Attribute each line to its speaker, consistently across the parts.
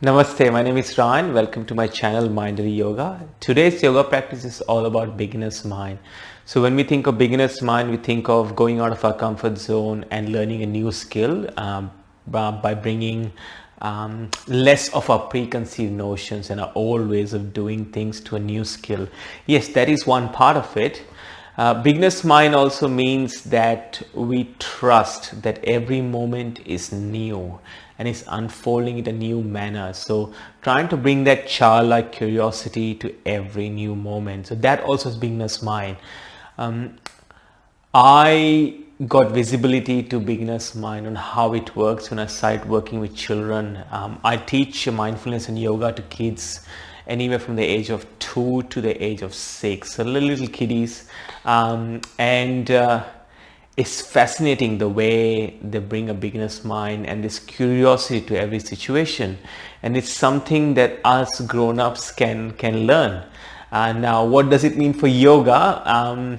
Speaker 1: Namaste, my name is Ryan. Welcome to my channel Mindary Yoga. Today's yoga practice is all about beginner's mind. So when we think of beginner's mind, we think of going out of our comfort zone and learning a new skill by bringing less of our preconceived notions and our old ways of doing things to a new skill. Yes, that is one part of it. Beginner's mind also means that we trust that every moment is new and is unfolding in a new manner. So trying to bring that childlike curiosity to every new moment. So that also is beginner's mind. I got visibility to beginner's mind on how it works when I started working with children. I teach mindfulness and yoga to kids anywhere from the age of 2 to the age of 6, so little kiddies, it's fascinating the way they bring a beginner's mind and this curiosity to every situation, and it's something that us grown-ups can learn. Now what does it mean for yoga?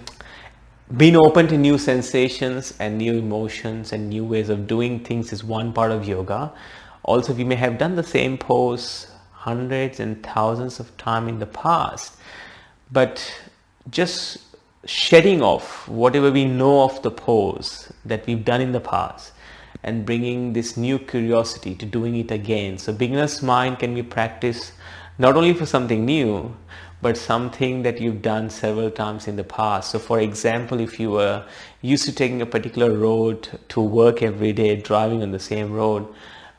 Speaker 1: Being open to new sensations and new emotions and new ways of doing things is one part of yoga. Also, we may have done the same pose hundreds and thousands of times in the past, but just shedding off whatever we know of the pose that we've done in the past and bringing this new curiosity to doing it again. So beginner's mind can be practiced not only for something new, but something that you've done several times in the past. So for example, if you were used to taking a particular road to work every day, driving on the same road,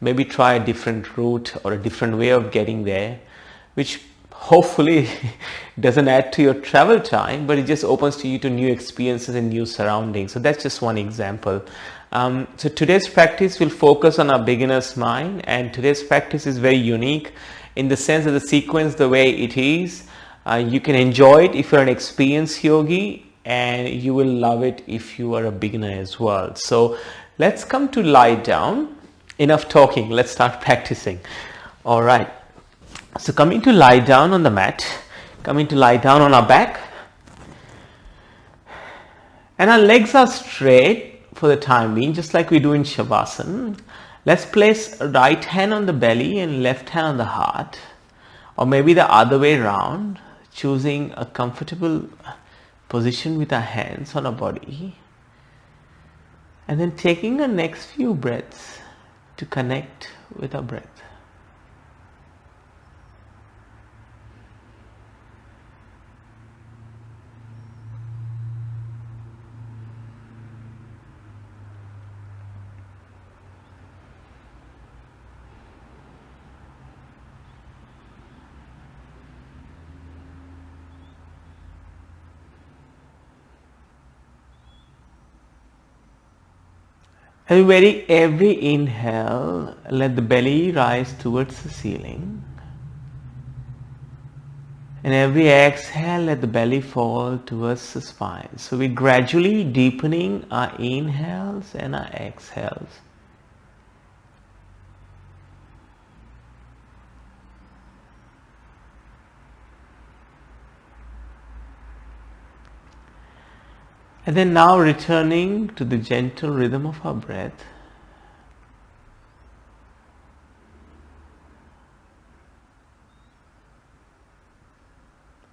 Speaker 1: maybe try a different route or a different way of getting there, which hopefully doesn't add to your travel time, but it just opens to you to new experiences and new surroundings. So that's just one example. So today's practice will focus on our beginner's mind, and today's practice is very unique in the sense that the sequence, the way it is, you can enjoy it if you're an experienced yogi, and you will love it if you are a beginner as well. So let's come to lie down. Enough talking, let's start practicing. All right, so coming to lie down on the mat, coming to lie down on our back, and our legs are straight for the time being, just like we do in Shavasana. Let's place right hand on the belly and left hand on the heart, or maybe the other way around, choosing a comfortable position with our hands on our body, and then taking the next few breaths to connect with our breath. And every inhale, let the belly rise towards the ceiling. And every exhale, let the belly fall towards the spine. So we're gradually deepening our inhales and our exhales. And then now returning to the gentle rhythm of our breath.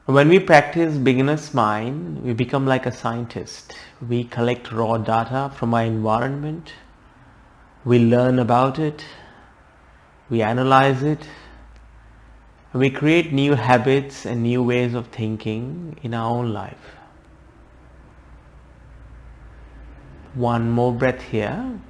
Speaker 1: When we practice beginner's mind, we become like a scientist. We collect raw data from our environment. We learn about it. We analyze it. We create new habits and new ways of thinking in our own life. One more breath here.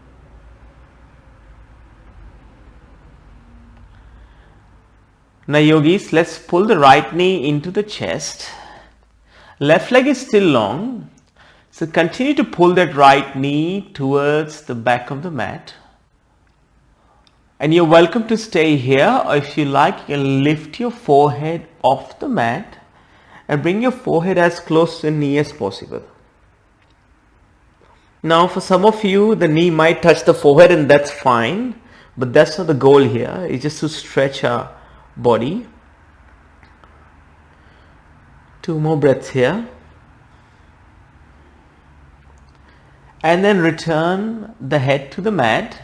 Speaker 1: Now yogis, let's pull the right knee into the chest. Left leg is still long, so continue to pull that right knee towards the back of the mat. And you're welcome to stay here, or if you like, you can lift your forehead off the mat and bring your forehead as close to the knee as possible. Now for some of you, the knee might touch the forehead, and that's fine, but that's not the goal here. It's just to stretch our body. Two more breaths here. And then return the head to the mat.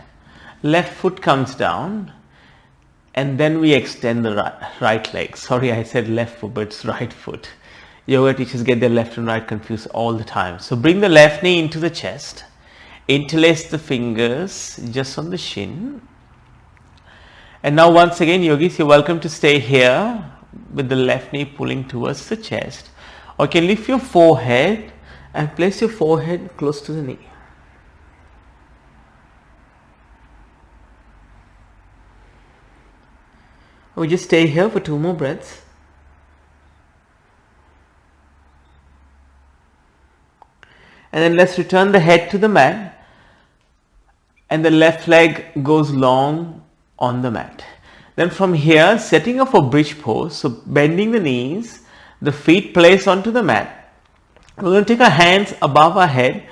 Speaker 1: Left foot comes down and then we extend the right leg. Sorry, I said left foot, but it's right foot. Yoga teachers get their left and right confused all the time. So bring the left knee into the chest, interlace the fingers just on the shin. And now once again, yogis, you're welcome to stay here with the left knee pulling towards the chest. Or you can lift your forehead and place your forehead close to the knee. We just stay here for 2 more breaths. And then let's return the head to the mat, and the left leg goes long on the mat. Then from here, setting up a bridge pose, so bending the knees, the feet placed onto the mat. We're going to take our hands above our head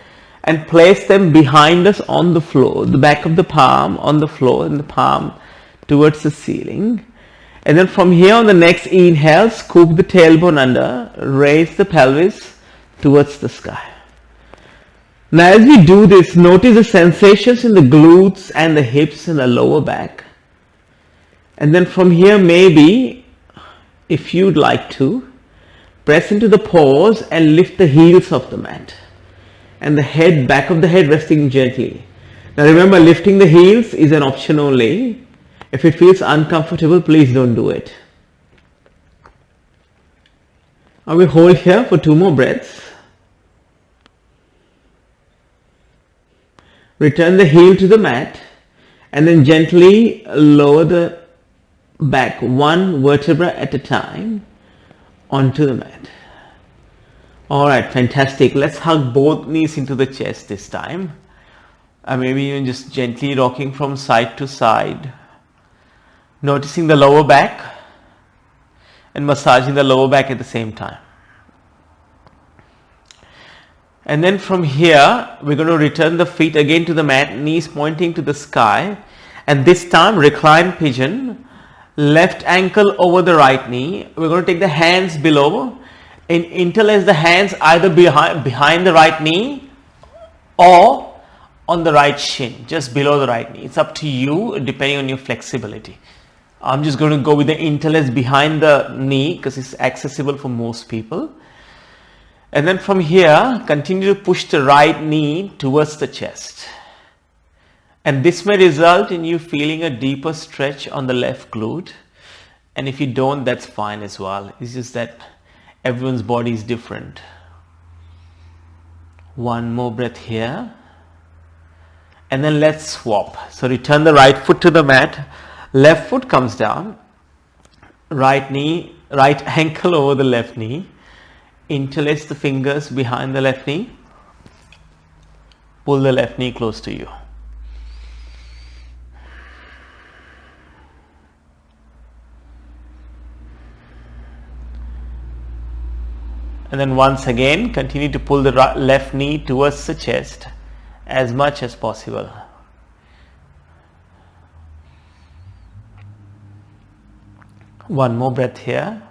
Speaker 1: and place them behind us on the floor, the back of the palm on the floor and the palm towards the ceiling. And then from here on the next inhale, scoop the tailbone under, raise the pelvis towards the sky. Now as we do this, notice the sensations in the glutes and the hips and the lower back. And then from here, maybe, if you'd like to, press into the pause and lift the heels of the mat. And the head, back of the head resting gently. Now remember, lifting the heels is an option only. If it feels uncomfortable, please don't do it. Now we hold here for 2 more breaths. Return the heel to the mat and then gently lower the back 1 vertebra at a time onto the mat. Alright, fantastic. Let's hug both knees into the chest this time. Maybe even just gently rocking from side to side. Noticing the lower back and massaging the lower back at the same time. And then from here, we're going to return the feet again to the mat, knees pointing to the sky. And this time, recline pigeon, left ankle over the right knee. We're going to take the hands below and interlace the hands either behind the right knee or on the right shin, just below the right knee. It's up to you, depending on your flexibility. I'm just going to go with the interlace behind the knee because it's accessible for most people. And then from here, continue to push the right knee towards the chest. And this may result in you feeling a deeper stretch on the left glute. And if you don't, that's fine as well. It's just that everyone's body is different. 1 more breath here. And then let's swap. So return the right foot to the mat. Left foot comes down. Right ankle over the left knee. Interlace the fingers behind the left knee. Pull the left knee close to you. And then once again, continue to pull the left knee towards the chest as much as possible. One more breath here.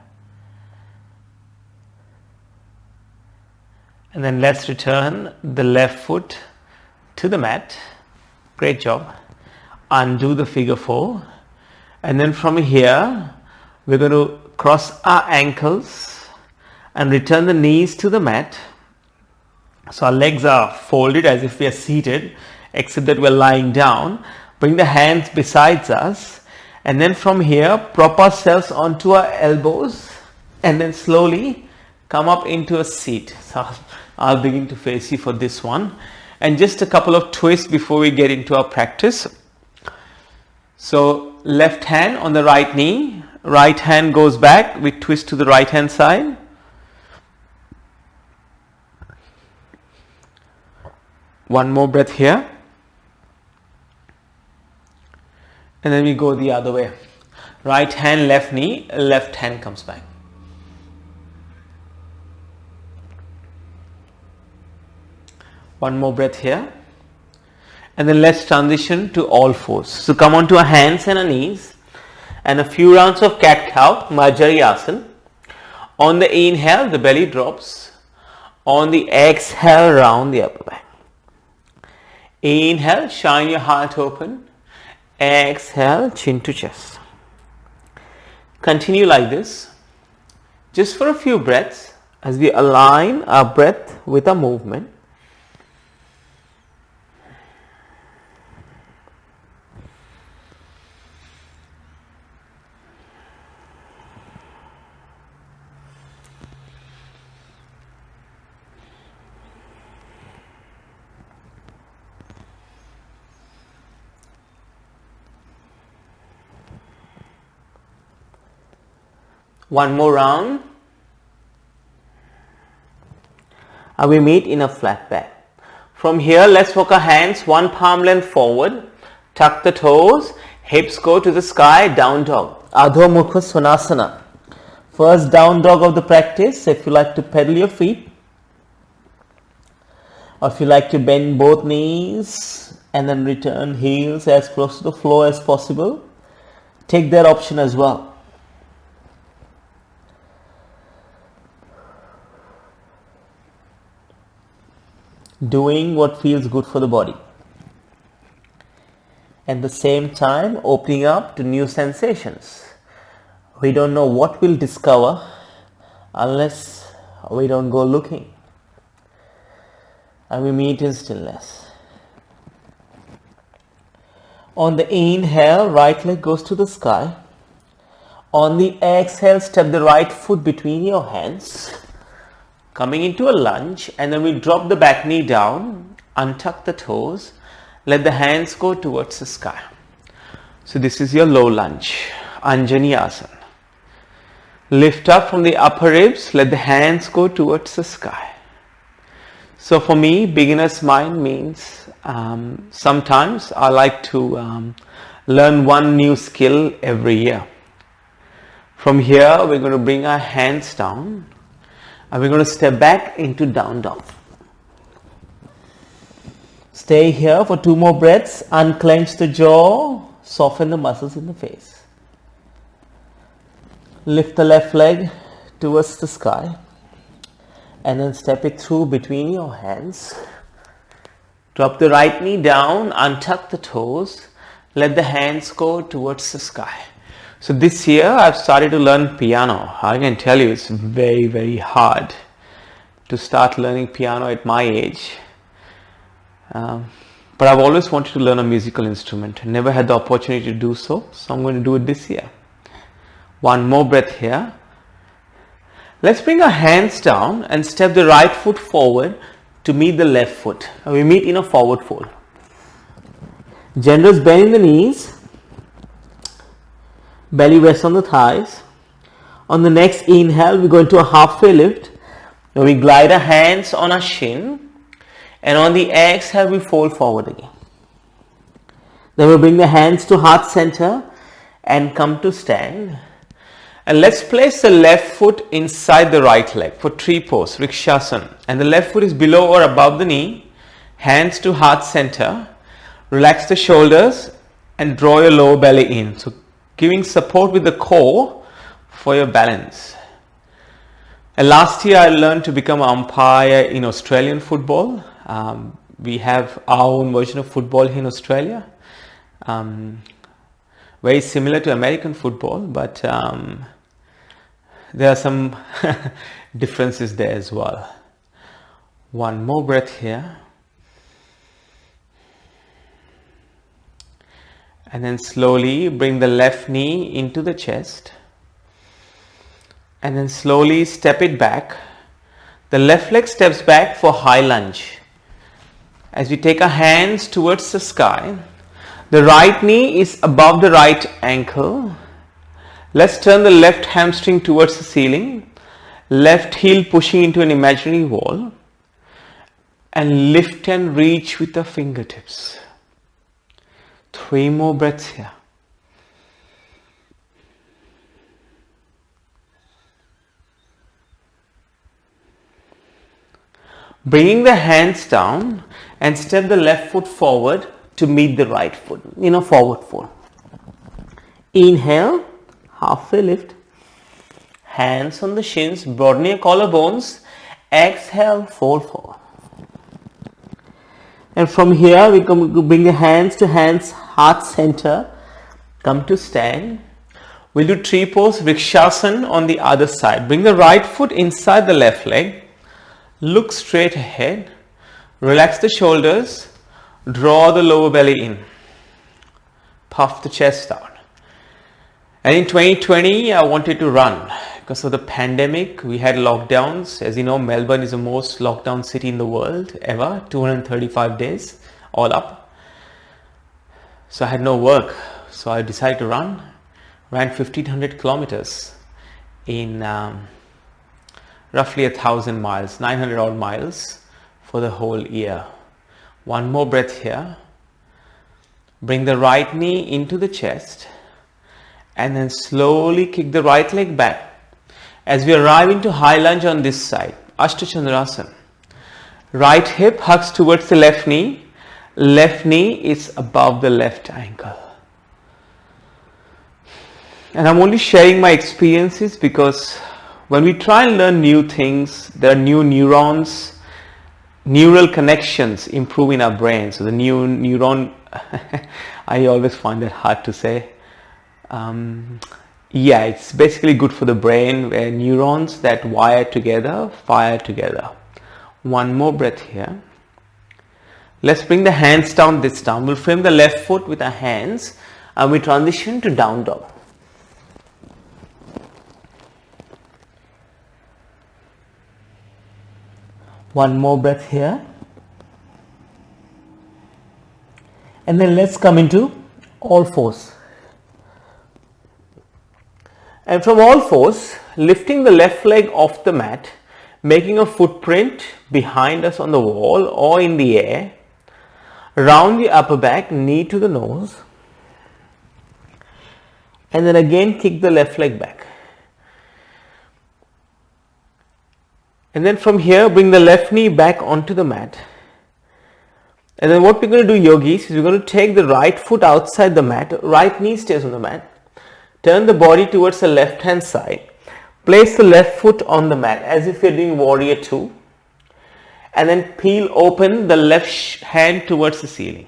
Speaker 1: And then let's return the left foot to the mat. Great job. Undo the figure 4. And then from here, we're going to cross our ankles and return the knees to the mat. So our legs are folded as if we are seated, except that we're lying down. Bring the hands beside us. And then from here, prop ourselves onto our elbows and then slowly come up into a seat. So I'll begin to face you for this one. And just a couple of twists before we get into our practice. So left hand on the right knee, right hand goes back, we twist to the right hand side. One more breath here. And then we go the other way. Right hand, left knee, left hand comes back. One more breath here. And then let's transition to all fours. So come onto our hands and our knees and a few rounds of cat-cow, Majjariyasana. On the inhale, the belly drops. On the exhale, round the upper back. Inhale, shine your heart open. Exhale, chin to chest. Continue like this, just for a few breaths as we align our breath with our movement. One more round, and we meet in a flat back. From here, let's walk our hands one palm length forward, tuck the toes, hips go to the sky, down dog. Adho Mukha Svanasana. First down dog of the practice. If you like to pedal your feet, or if you like to bend both knees and then return heels as close to the floor as possible, take that option as well. Doing what feels good for the body. At the same time, opening up to new sensations. We don't know what we'll discover unless we don't go looking. And we meet in stillness. On the inhale, right leg goes to the sky. On the exhale, step the right foot between your hands, coming into a lunge, and then we drop the back knee down, untuck the toes, let the hands go towards the sky. So this is your low lunge, Anjani Asana. Lift up from the upper ribs, let the hands go towards the sky. So for me, beginner's mind means sometimes I like to learn one new skill every year. From here, we're going to bring our hands down, and we're going to step back into down dog. Stay here for 2 more breaths. Unclench the jaw, soften the muscles in the face. Lift the left leg towards the sky and then step it through between your hands. Drop the right knee down, untuck the toes, let the hands go towards the sky. So this year I've started to learn piano. I can tell you it's very, very hard to start learning piano at my age. But I've always wanted to learn a musical instrument. Never had the opportunity to do so. So I'm going to do it this year. One more breath here. Let's bring our hands down and step the right foot forward to meet the left foot. We meet in a forward fold. Generous bend in the knees. Belly rests on the thighs. On the next inhale, we go into a halfway lift. Now we glide our hands on our shin. And on the exhale, we fold forward again. Then we bring the hands to heart center and come to stand. And let's place the left foot inside the right leg for tree pose, Rikshasana. And the left foot is below or above the knee. Hands to heart center. Relax the shoulders and draw your lower belly in. So giving support with the core for your balance. And last year I learned to become an umpire in Australian football. We have our own version of football here in Australia. Very similar to American football, but there are some differences there as well. One more breath here. And then slowly bring the left knee into the chest. And then slowly step it back. The left leg steps back for high lunge. As we take our hands towards the sky, the right knee is above the right ankle. Let's turn the left hamstring towards the ceiling. Left heel pushing into an imaginary wall. And lift and reach with the fingertips. 3 more breaths here. Bringing the hands down and step the left foot forward to meet the right foot in a forward fold. Inhale, halfway lift. Hands on the shins, broaden your collarbones. Exhale, fold forward. And from here, we come to bring the hands to hands, heart center. Come to stand. We'll do tree pose, Rikshasana on the other side. Bring the right foot inside the left leg. Look straight ahead. Relax the shoulders. Draw the lower belly in. Puff the chest out. And in 2020, I wanted to run. Because of the pandemic, we had lockdowns. As you know, Melbourne is the most lockdown city in the world ever. 235 days all up. So I had no work. So I decided to run. Ran 1500 kilometers in roughly 1000 miles, 900 odd miles for the whole year. One more breath here. Bring the right knee into the chest and then slowly kick the right leg back. As we arrive into high lunge on this side, Ashtachandrasana. Right hip hugs towards the left knee. Left knee is above the left ankle. And I'm only sharing my experiences because when we try and learn new things, there are new neurons, neural connections improve in our brain. So the new neuron, I always find that hard to say. Yeah, it's basically good for the brain where neurons that wire together, fire together. One more breath here. Let's bring the hands down this time. We'll frame the left foot with our hands and we transition to down dog. One more breath here. And then let's come into all fours. And from all fours, lifting the left leg off the mat, making a footprint behind us on the wall or in the air, round the upper back, knee to the nose, and then again kick the left leg back. And then from here, bring the left knee back onto the mat. And then what we're going to do, yogis, is we're going to take the right foot outside the mat, right knee stays on the mat. Turn the body towards the left hand side. Place the left foot on the mat as if you're doing warrior two. And then peel open the left hand towards the ceiling.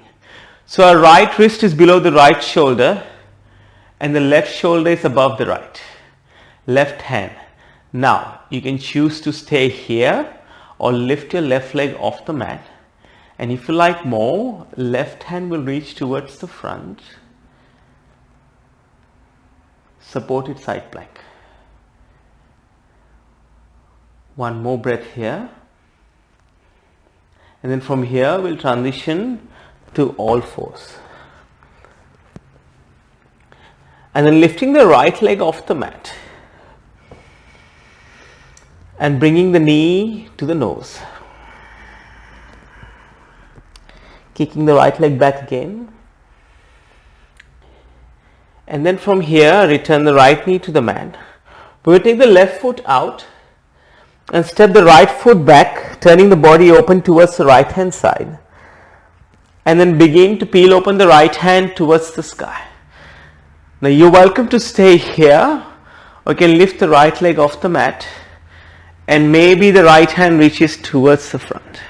Speaker 1: So our right wrist is below the right shoulder and the left shoulder is above the right. Left hand. Now you can choose to stay here or lift your left leg off the mat. And if you like more, left hand will reach towards the front. Supported side plank. One more breath here. And then from here we'll transition to all fours. And then lifting the right leg off the mat. And bringing the knee to the nose. Kicking the right leg back again. And then from here, return the right knee to the mat. We will take the left foot out and step the right foot back, turning the body open towards the right hand side. And then begin to peel open the right hand towards the sky. Now you're welcome to stay here or you can lift the right leg off the mat and maybe the right hand reaches towards the front.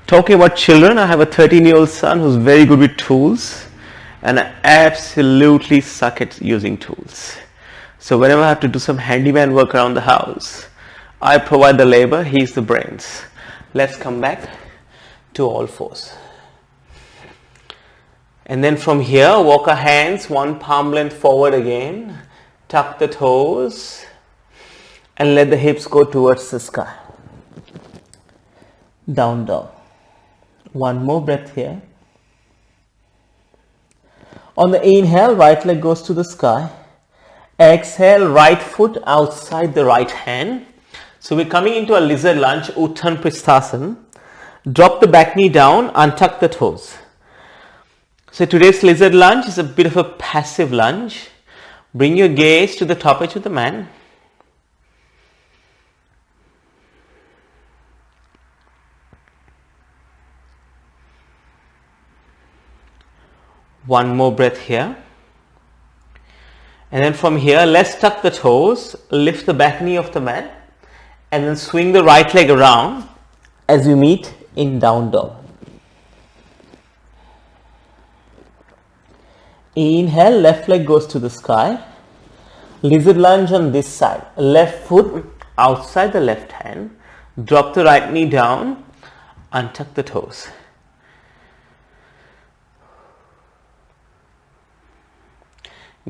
Speaker 1: Talking about children, I have a 13-year-old son who's very good with tools. And I absolutely suck at using tools. So whenever I have to do some handyman work around the house, I provide the labor, he's the brains. Let's come back to all fours. And then from here, walk our hands one palm length forward again. Tuck the toes and let the hips go towards the sky. Down dog. One more breath here. On the inhale, right leg goes to the sky. Exhale, right foot outside the right hand. So we're coming into a lizard lunge, Uttan Pristhasana. Drop the back knee down, untuck the toes. So today's lizard lunge is a bit of a passive lunge. Bring your gaze to the top edge of the mat. One more breath here. And then from here, let's tuck the toes, lift the back knee off the mat, and then swing the right leg around as we meet in down dog. Inhale, left leg goes to the sky. Lizard lunge on this side. Left foot outside the left hand. Drop the right knee down. Untuck the toes.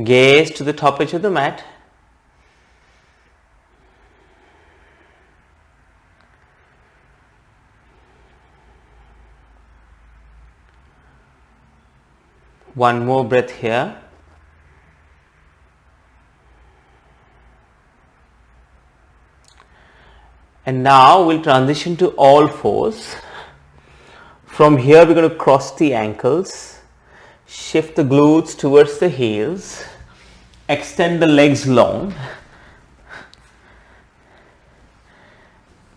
Speaker 1: Gaze to the top edge of the mat. One more breath here. And now we'll transition to all fours. From here we're going to cross the ankles, shift the glutes towards the heels, extend the legs long.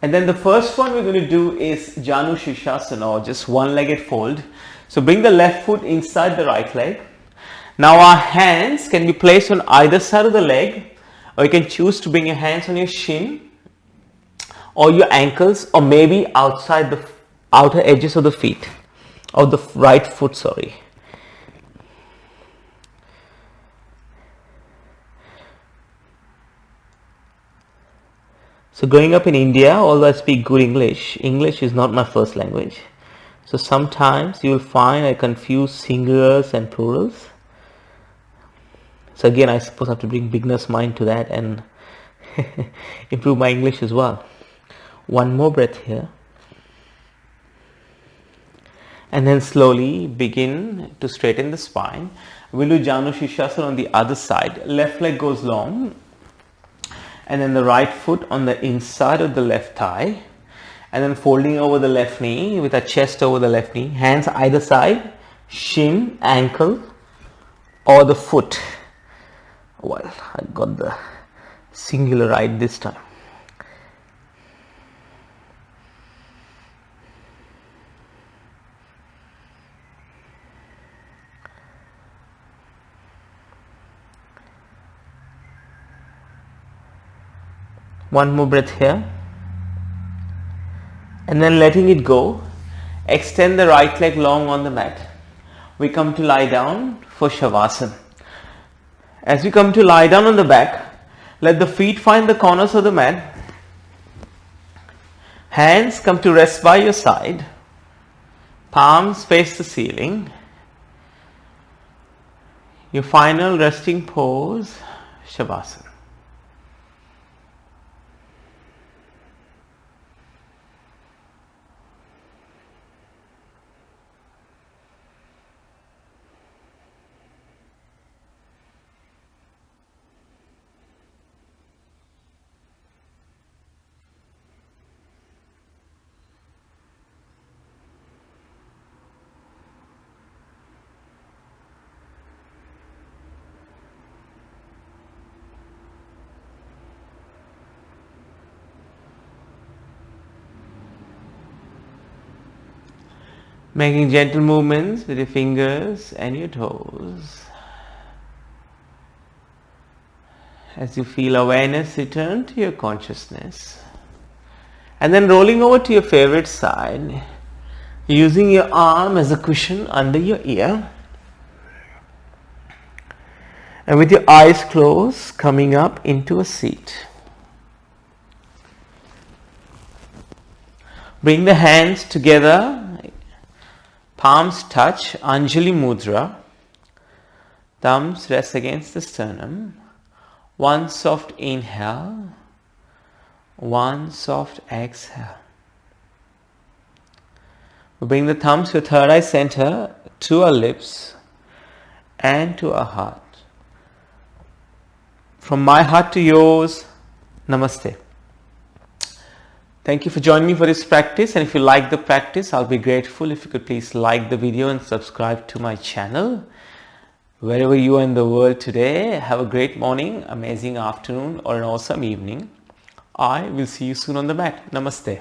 Speaker 1: And then the first one we're going to do is Janu Rikshasana, or just one-legged fold. So bring the left foot inside the right leg. Now our hands can be placed on either side of the leg, or you can choose to bring your hands on your shin or your ankles, or maybe outside the outer edges of the feet, of the right foot, sorry. So growing up in India, although I speak good English, English is not my first language. So sometimes you will find I confuse singulars and plurals. So again, I suppose I have to bring beginner's mind to that and improve my English as well. One more breath here. And then slowly begin to straighten the spine. We'll do Janu Rikshasana on the other side. Left leg goes long. And then the right foot on the inside of the left thigh. And then folding over the left knee with a chest over the left knee. Hands either side, shin, ankle, or the foot. Well, I got the singular right this time. One more breath here. And then letting it go, extend the right leg long on the mat. We come to lie down for Shavasana. As we come to lie down on the back, let the feet find the corners of the mat. Hands come to rest by your side. Palms face the ceiling. Your final resting pose, Shavasana. Making gentle movements with your fingers and your toes. As you feel awareness return to your consciousness. And then rolling over to your favorite side, using your arm as a cushion under your ear. And with your eyes closed, coming up into a seat. Bring the hands together. Palms touch, Anjali Mudra. Thumbs rest against the sternum. One soft inhale. One soft exhale. We bring the thumbs to third eye center, to our lips and to our heart. From my heart to yours, Namaste. Thank you for joining me for this practice, and if you like the practice, I'll be grateful if you could please like the video and subscribe to my channel. Wherever you are in the world today, have a great morning, amazing afternoon, or an awesome evening. I will see you soon on the mat. Namaste.